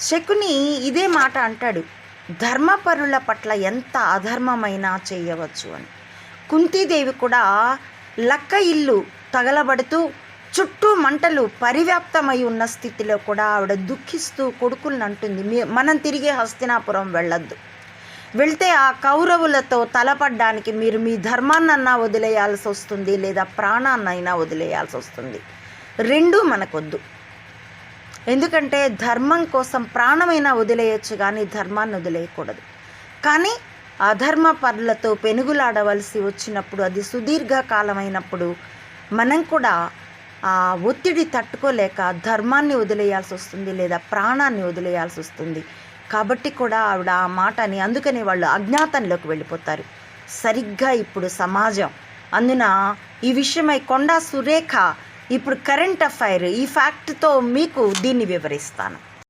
శకుని ఇదే మాట అంటాడు, ధర్మపరుల పట్ల ఎంత అధర్మమైనా చేయవచ్చు అని. కుంతీదేవి కూడా లక్క ఇల్లు తగలబడుతూ చుట్టూ మంటలు పరివ్యాప్తమై ఉన్న స్థితిలో కూడా ఆవిడ దుఃఖిస్తూ కొడుకులను అంటుంది, మనం తిరిగి హస్తినాపురం వెళ్ళొద్దు, వెళ్తే ఆ కౌరవులతో తలపడ్డానికి మీరు మీ ధర్మాన్నన్నా వదిలేయాల్సి వస్తుంది, లేదా ప్రాణాన్నైనా వదిలేయాల్సి వస్తుంది. రెండూ మనకొద్దు. ఎందుకంటే ధర్మం కోసం ప్రాణమైనా వదిలేయచ్చు కానీ ధర్మాన్ని వదిలేయకూడదు. కానీ అధర్మ పరులతో పెనుగులాడవలసి వచ్చినప్పుడు, అది సుదీర్ఘకాలమైనప్పుడు మనం కూడా ఆ ఒత్తిడి తట్టుకోలేక ధర్మాన్ని వదిలేయాల్సి వస్తుంది, లేదా ప్రాణాన్ని వదిలేయాల్సి వస్తుంది. కాబట్టి కూడా ఆవిడ ఆ మాటని, అందుకని వాళ్ళు అజ్ఞాతంలోకి వెళ్ళిపోతారు. సరిగ్గా ఇప్పుడు సమాజం, అందున ఈ విషయమై కొండా సురేఖ ఇప్పుడు కరెంట్ అఫైర్ ఈ ఫ్యాక్ట్తో మీకు దీన్ని వివరిస్తాను.